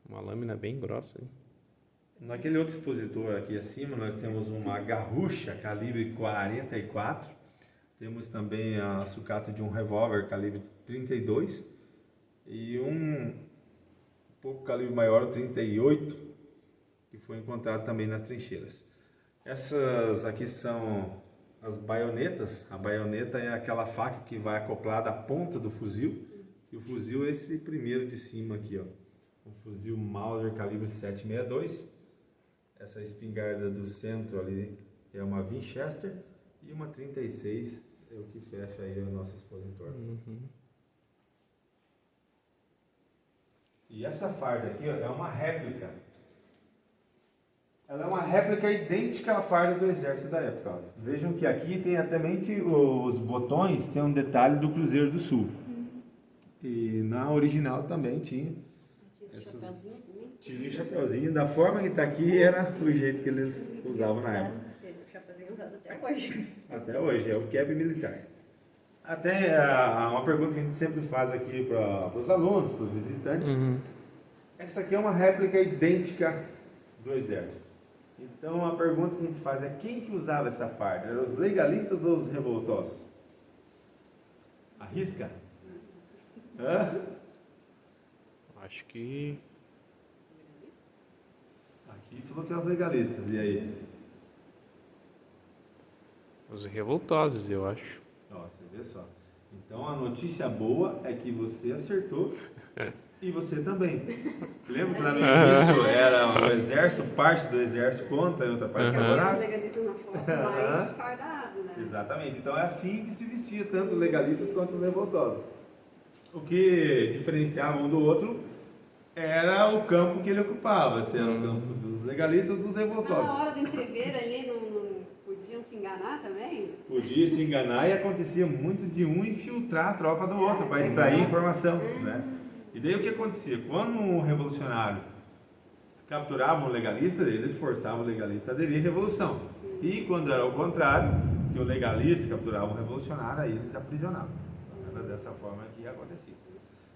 Uma lâmina bem grossa. Hein? Naquele outro expositor aqui acima, nós temos uma garrucha calibre 44. Temos também a sucata de um revólver calibre 32 e um pouco calibre maior, o 38, que foi encontrado também nas trincheiras. Essas aqui são as baionetas. A baioneta é aquela faca que vai acoplada à ponta do fuzil. E o fuzil é esse primeiro de cima aqui, ó. Um fuzil Mauser calibre 7.62. Essa espingarda do centro ali é uma Winchester. E uma 36 é o que fecha aí o nosso expositor. E essa farda aqui, ó, é uma réplica. Ela é uma réplica idêntica à farda do exército da época. Ó. Vejam que aqui tem também que os botões tem um detalhe do Cruzeiro do Sul. E na original também tinha. Tinha chapéuzinho também? Tinha o chapeuzinho. Da forma que está aqui era o jeito que eles usavam na época. O chapeuzinho usado até hoje. Até hoje, é o cap militar. Até uma pergunta que a gente sempre faz aqui para os alunos, para os visitantes. Essa aqui é uma réplica idêntica do exército. Então a pergunta que a gente faz é quem que usava essa farda? Eram os legalistas ou os revoltosos? Arrisca? Hã? Acho que... Aqui falou que é os legalistas, e aí? Os revoltosos, eu acho. Ó, você vê só. Então a notícia boa é que você acertou e você também. Lembra que lá no início era o exército, parte do exército contra a outra parte Os favorável? legalistas na foto mais fardado, né? Exatamente. Então é assim que se vestia tanto os legalistas quanto os revoltosos. O que diferenciava um do outro era o campo que ele ocupava, se era o campo dos legalistas ou dos revoltosos. Na hora do entrever ali, não podiam se enganar também? Podia se enganar e acontecia muito de um infiltrar a tropa do outro para extrair informação, né? E daí o que acontecia? Quando um revolucionário capturava um legalista, eles forçavam o legalista a aderir à revolução. E quando era o contrário, que o legalista capturava um revolucionário, aí eles aprisionavam. Então, era dessa forma que acontecia.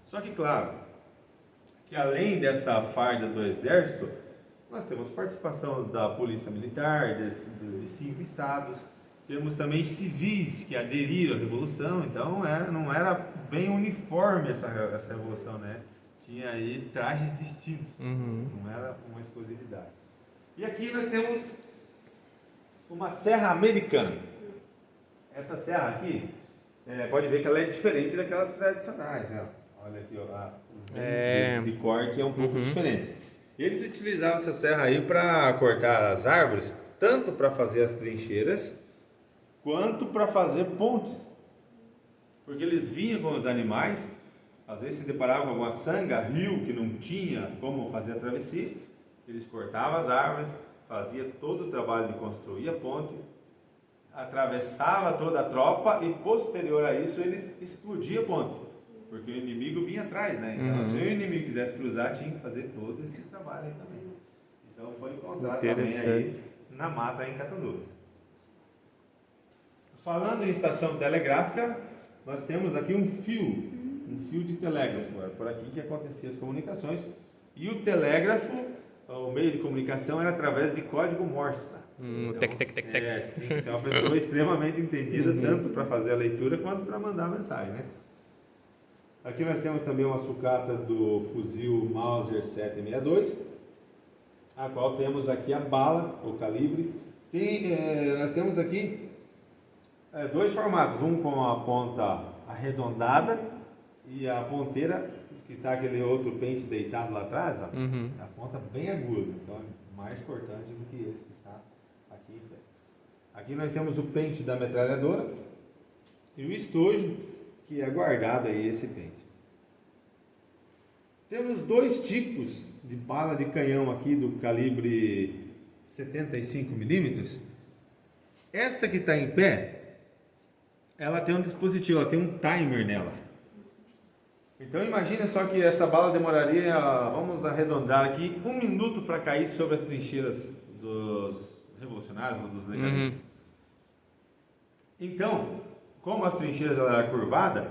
Só que, claro, que além dessa farda do exército, nós temos participação da polícia militar, de 5 estados, temos também civis que aderiram à revolução, então não era bem uniforme essa revolução, né? Tinha aí trajes distintos, não era uma exclusividade. E aqui nós temos uma serra americana. Essa serra aqui, pode ver que ela é diferente daquelas tradicionais, né? Olha aqui, ó, os dentes de corte é um pouco diferente. Eles utilizavam essa serra aí para cortar as árvores, tanto para fazer as trincheiras, quanto para fazer pontes. Porque eles vinham com os animais, às vezes se deparavam com alguma sanga, rio que não tinha como fazer a travessia, eles cortavam as árvores, fazia todo o trabalho de construir a ponte, atravessava toda a tropa e posterior a isso eles explodiam a ponte, porque o inimigo vinha atrás, né? Então se o inimigo quisesse cruzar, tinha que fazer todo esse trabalho aí também. Então foi encontrado também aí na mata em Catanduvas. Falando em estação telegráfica, nós temos aqui um fio de telégrafo. Era por aqui que aconteciam as comunicações. E o telégrafo, o meio de comunicação, era através de código Morse. Então, Tec. tem que ser uma pessoa extremamente entendida, tanto para fazer a leitura quanto para mandar a mensagem, né? Aqui nós temos também uma sucata do fuzil Mauser 7.62, a qual temos aqui a bala, o calibre. Nós temos aqui dois formatos, um com a ponta arredondada e a ponteira, que está aquele outro pente deitado lá atrás, ó, Uhum. a ponta bem aguda, então é mais cortante do que esse que está aqui em pé. Aqui nós temos o pente da metralhadora e o estojo que é guardado aí esse pente. Temos dois tipos de bala de canhão aqui do calibre 75 milímetros. Esta que está em pé, ela tem um dispositivo, ela tem um timer nela. Então imagina só que essa bala demoraria, vamos arredondar aqui, 1 minuto para cair sobre as trincheiras dos revolucionários ou dos legalistas. Então, como as trincheiras ela era curvada,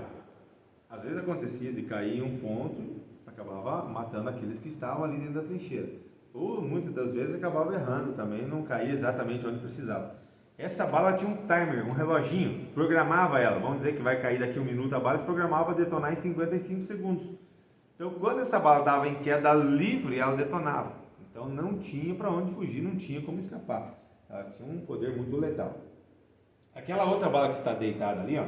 às vezes acontecia de cair em um ponto, acabava matando aqueles que estavam ali dentro da trincheira. Ou muitas das vezes acabava errando também, não caía exatamente onde precisava. Essa bala tinha um timer, um reloginho, programava ela. Vamos dizer que vai cair daqui 1 minuto a bala, se programava detonar em 55 segundos. Então, quando essa bala estava em queda livre, ela detonava. Então, não tinha para onde fugir, não tinha como escapar. Ela tinha um poder muito letal. Aquela outra bala que está deitada ali, ó,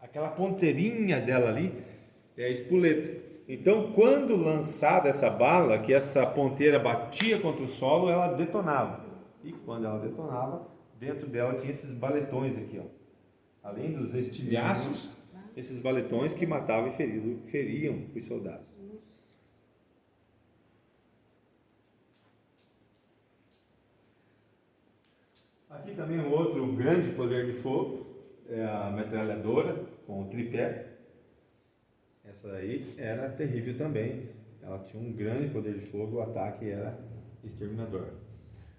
aquela ponteirinha dela ali é a espoleta. Então, quando lançada essa bala, que essa ponteira batia contra o solo, ela detonava. E quando ela detonava, dentro dela tinha esses baletões aqui, ó. Além dos estilhaços, esses baletões que matavam e feriam os soldados. Aqui também um outro grande poder de fogo é a metralhadora com o tripé. Essa aí era terrível também. Ela tinha um grande poder de fogo, o ataque era exterminador.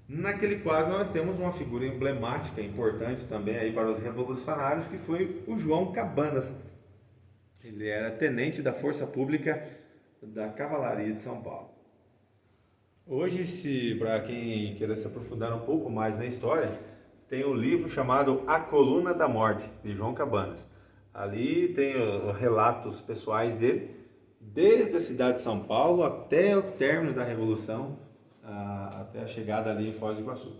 Naquele quadro nós temos uma figura emblemática, importante também aí para os revolucionários, que foi o João Cabanas. Ele era tenente da Força Pública da Cavalaria de São Paulo. Hoje, para quem queira se aprofundar um pouco mais na história, tem um livro chamado A Coluna da Morte, de João Cabanas. Ali tem relatos pessoais dele, desde a cidade de São Paulo até o término da Revolução, até a chegada ali em Foz do Iguaçu.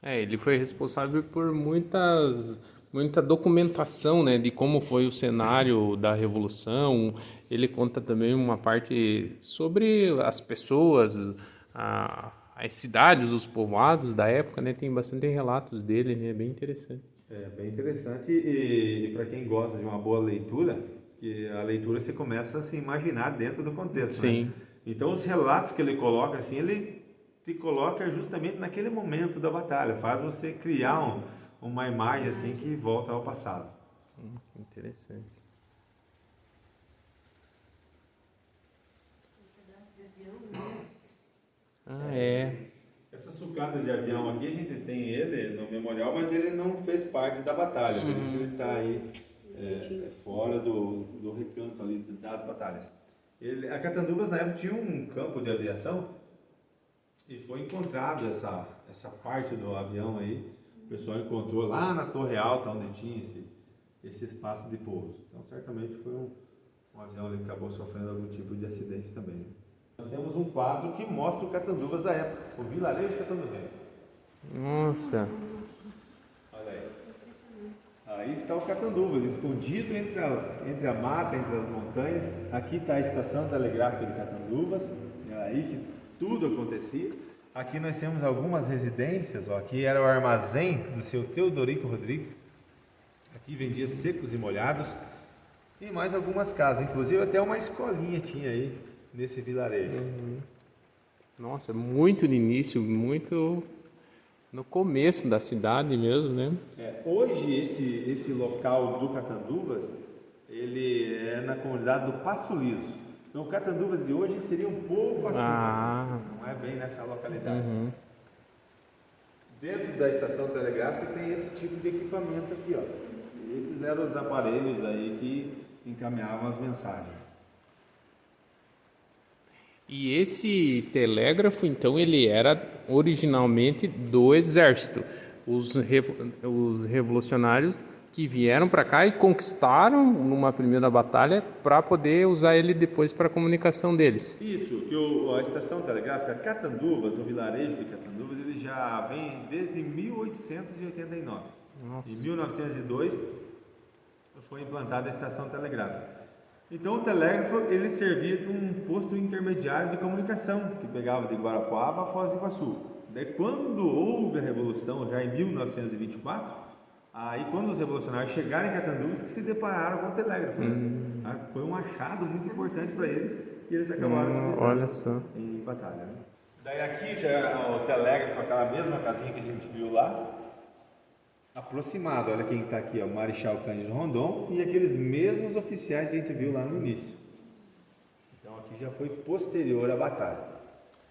Ele foi responsável por muita documentação, né, de como foi o cenário da Revolução. Ele conta também uma parte sobre as pessoas, as cidades, os povoados da época, né, tem bastante relatos dele, né, bem interessante. É bem interessante e para quem gosta de uma boa leitura, que a leitura você começa a se imaginar dentro do contexto, Sim. né? Então os relatos que ele coloca, assim, ele te coloca justamente naquele momento da batalha, faz você criar uma imagem assim que volta ao passado. Interessante. Essa sucata de avião aqui, a gente tem ele no memorial, mas ele não fez parte da batalha, por isso que ele está aí fora do recanto ali das batalhas. A Catanduvas na época tinha um campo de aviação e foi encontrado essa parte do avião aí, o pessoal encontrou lá na Torre Alta, onde tinha esse espaço de pouso. Então certamente foi um avião que acabou sofrendo algum tipo de acidente também, né? Nós temos um quadro que mostra o Catanduvas da época, o vilarejo de Catanduvas. Nossa. Olha aí. Aí está o Catanduvas, escondido entre a mata, entre as montanhas. Aqui está a estação telegráfica de Catanduvas, é aí que tudo acontecia. Aqui nós temos algumas residências, ó. Aqui era o armazém do seu Teodorico Rodrigues. Aqui vendia secos e molhados. E mais algumas casas, inclusive até uma escolinha tinha aí nesse vilarejo. Nossa, muito no início, muito no começo da cidade mesmo, né? Hoje esse local do Catanduvas, ele é na comunidade do Passo Liso. Então o Catanduvas de hoje seria um pouco assim, não é bem nessa localidade. Dentro da estação telegráfica tem esse tipo de equipamento aqui, ó. Esses eram os aparelhos aí que encaminhavam as mensagens. E esse telégrafo, então, ele era originalmente do exército. Os revolucionários que vieram para cá e conquistaram numa primeira batalha para poder usar ele depois para a comunicação deles. Isso, que a estação telegráfica Catanduvas, o vilarejo de Catanduvas, ele já vem desde 1889. Nossa. Em 1902 foi implantada a estação telegráfica. Então o telégrafo ele servia de um posto intermediário de comunicação que pegava de Guarapuava a Foz do Iguaçu. Daí quando houve a Revolução, já em 1924, aí quando os revolucionários chegaram em Catanduvas que se depararam com o telégrafo. Foi um achado muito importante para eles e eles acabaram utilizando em batalha. Né? Daí aqui já é o telégrafo, aquela mesma casinha que a gente viu lá, aproximado. Olha quem está aqui, o Marechal Cândido Rondon e aqueles mesmos oficiais que a gente viu lá no início. Então aqui já foi posterior à batalha.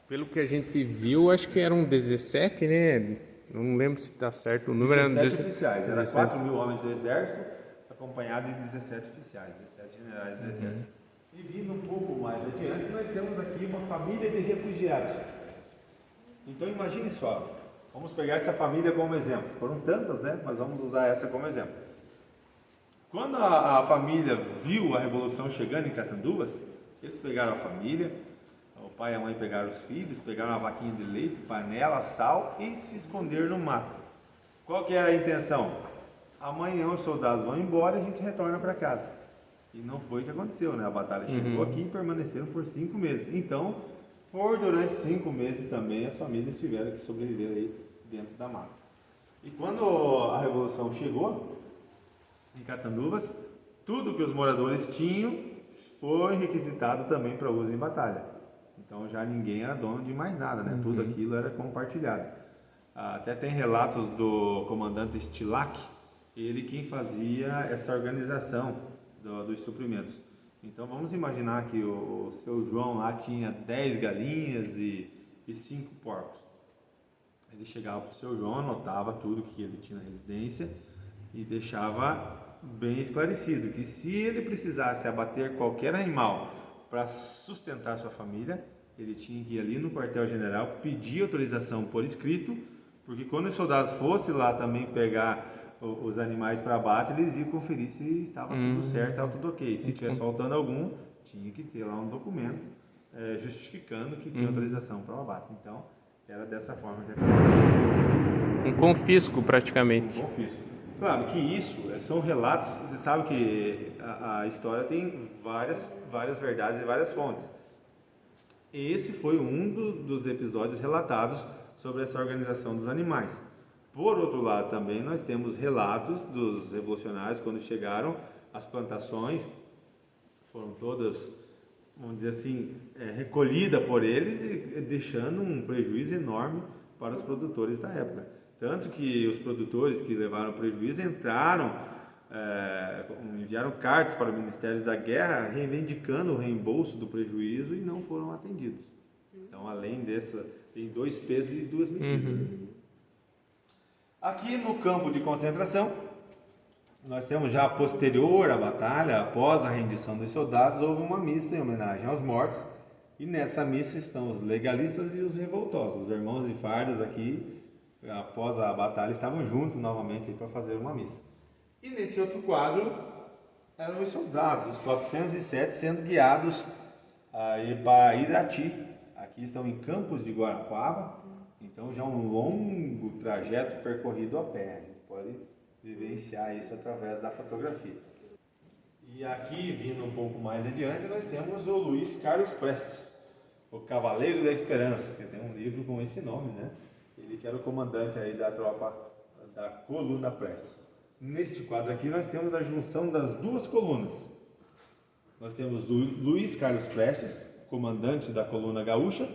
Pelo que a gente viu, acho que eram 17, né? Não lembro se está certo o número. 17 oficiais, era 4 mil homens do exército, acompanhado de 17 oficiais, 17 generais do exército. E vindo um pouco mais adiante, nós temos aqui uma família de refugiados. Então imagine só, vamos pegar essa família como exemplo. Foram tantas, né? Mas vamos usar essa como exemplo. Quando a família viu a Revolução chegando em Catanduvas, eles pegaram a família, o pai e a mãe pegaram os filhos, pegaram uma vaquinha de leite, panela, sal e se esconderam no mato. Qual que era a intenção? Amanhã os soldados vão embora e a gente retorna para casa. E não foi o que aconteceu, né? A batalha chegou aqui e permaneceram por 5 meses. Então, durante 5 meses também as famílias tiveram que sobreviver aí dentro da mata. E quando a Revolução chegou em Catanduvas, tudo que os moradores tinham foi requisitado também para uso em batalha. Então já ninguém era dono de mais nada, né? Tudo aquilo era compartilhado. Até tem relatos do comandante Stilac, ele quem fazia essa organização dos suprimentos. Então vamos imaginar que o seu João lá tinha 10 galinhas e 5 porcos. Ele chegava para o seu João, anotava tudo que ele tinha na residência e deixava bem esclarecido que se ele precisasse abater qualquer animal para sustentar sua família, ele tinha que ir ali no quartel-general, pedir autorização por escrito, porque quando os soldados fossem lá também pegar os animais para abate, eles iam conferir se estava tudo certo, estava tudo ok. Se tivesse faltando algum, tinha que ter lá um documento justificando que tinha autorização para o abate. Então, era dessa forma que acontecia. Um confisco, praticamente. Um confisco. Claro que isso são relatos, você sabe que a história tem várias verdades e várias fontes. Esse foi um dos episódios relatados sobre essa organização dos animais. Por outro lado também nós temos relatos dos revolucionários quando chegaram, as plantações foram todas, vamos dizer assim, recolhidas por eles e deixando um prejuízo enorme para os produtores da época. Tanto que os produtores que levaram prejuízo enviaram cartas para o Ministério da Guerra reivindicando o reembolso do prejuízo e não foram atendidos. Então, além dessa, tem 2 pesos e 2 medidas. Aqui no campo de concentração, nós temos já posterior à batalha, após a rendição dos soldados, houve uma missa em homenagem aos mortos. E nessa missa estão os legalistas e os revoltosos. Os irmãos de fardas aqui, após a batalha, estavam juntos novamente para fazer uma missa. E nesse outro quadro eram os soldados, os 407 sendo guiados para Irati. Aqui estão em Campos de Guarapuava, então já um longo trajeto percorrido a pé. A gente pode vivenciar isso através da fotografia. E aqui, vindo um pouco mais adiante, nós temos o Luiz Carlos Prestes, o Cavaleiro da Esperança, que tem um livro com esse nome, né? Ele que era o comandante aí da tropa da Coluna Prestes. Neste quadro aqui nós temos a junção das 2 colunas. Nós temos Luiz Carlos Prestes, comandante da Coluna Gaúcha,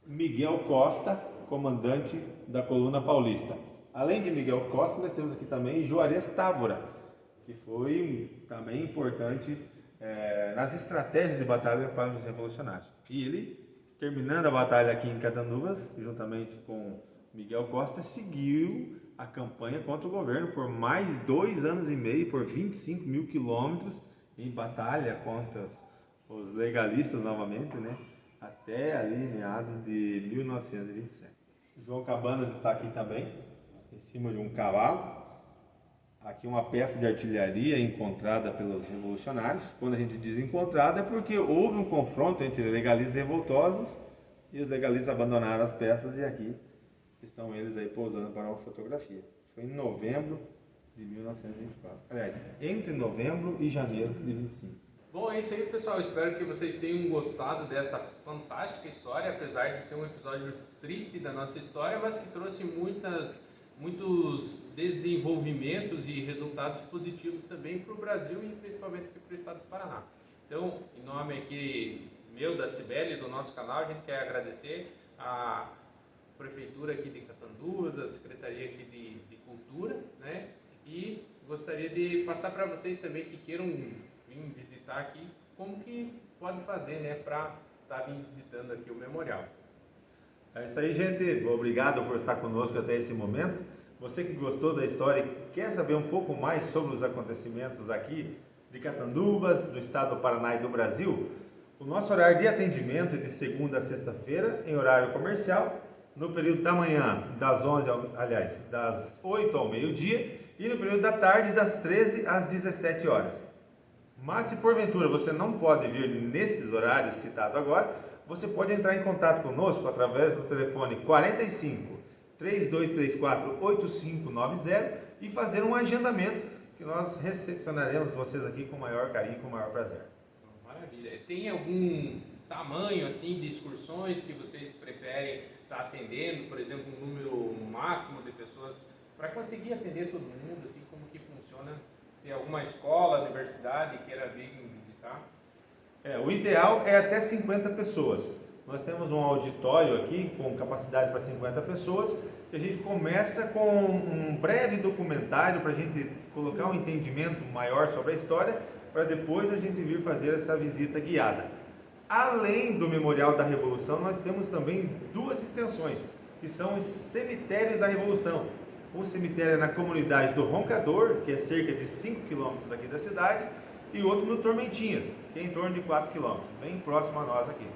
Miguel Costa, comandante da Coluna Paulista. Além de Miguel Costa, nós temos aqui também Juarez Távora, que foi também importante nas estratégias de batalha para os revolucionários. E ele, terminando a batalha aqui em Catanduvas, juntamente com Miguel Costa, seguiu a campanha contra o governo por mais 2 anos e meio, por 25 mil quilômetros, em batalha contra os legalistas novamente, né? Até ali meados de 1927. João Cabanas está aqui também, em cima de um cavalo. Aqui uma peça de artilharia encontrada pelos revolucionários. Quando a gente diz encontrada é porque houve um confronto entre legalistas e revoltosos e os legalistas abandonaram as peças e aqui estão eles aí pousando para uma fotografia. Foi em novembro de 1924. Aliás, entre novembro e janeiro de 25. Bom, é isso aí, pessoal. Espero que vocês tenham gostado dessa fantástica história, apesar de ser um episódio triste da nossa história, mas que trouxe muitos desenvolvimentos e resultados positivos também para o Brasil e principalmente aqui para o estado do Paraná. Então, em nome aqui meu, da Cibele e do nosso canal, a gente quer agradecer a Prefeitura aqui de Catanduva, a Secretaria aqui de Cultura, né? E gostaria de passar para vocês também que queiram vir visitar aqui, como que pode fazer, né, para estar vindo visitando aqui o memorial. É isso aí, gente. Obrigado por estar conosco até esse momento. Você que gostou da história e quer saber um pouco mais sobre os acontecimentos aqui de Catanduvas, do estado do Paraná e do Brasil, o nosso horário de atendimento é de segunda a sexta-feira, em horário comercial, no período da manhã, das 8 ao meio-dia, e no período da tarde, das 13 às 17 horas. Mas se porventura você não pode vir nesses horários citados agora, você pode entrar em contato conosco através do telefone 45 3234 8590 e fazer um agendamento que nós recepcionaremos vocês aqui com o maior carinho e com o maior prazer. Maravilha. Tem algum tamanho assim de excursões que vocês preferem estar atendendo? Por exemplo, um número máximo de pessoas para conseguir atender todo mundo, assim, como que funciona? Se alguma escola, universidade queira vir visitar? O ideal é até 50 pessoas. Nós temos um auditório aqui com capacidade para 50 pessoas, que a gente começa com um breve documentário para a gente colocar um entendimento maior sobre a história, para depois a gente vir fazer essa visita guiada. Além do Memorial da Revolução, nós temos também duas extensões, que são os cemitérios da Revolução. Um cemitério é na comunidade do Roncador, que é cerca de 5 quilômetros daqui da cidade, e outro no Tormentinhas, que é em torno de 4 quilômetros, bem próximo a nós aqui.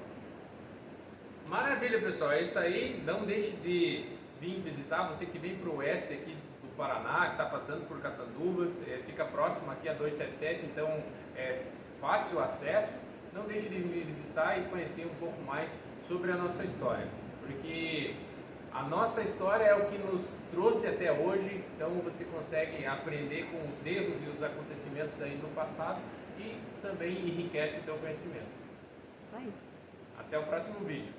Maravilha, pessoal, é isso aí. Não deixe de vir visitar, você que vem para o oeste aqui do Paraná, que está passando por Catanduvas, fica próximo aqui a 277, então é fácil acesso. Não deixe de vir visitar e conhecer um pouco mais sobre a nossa história, porque a nossa história é o que nos trouxe até hoje, então você consegue aprender com os erros e os acontecimentos aí do passado e também enriquece o teu conhecimento. Isso aí. Até o próximo vídeo.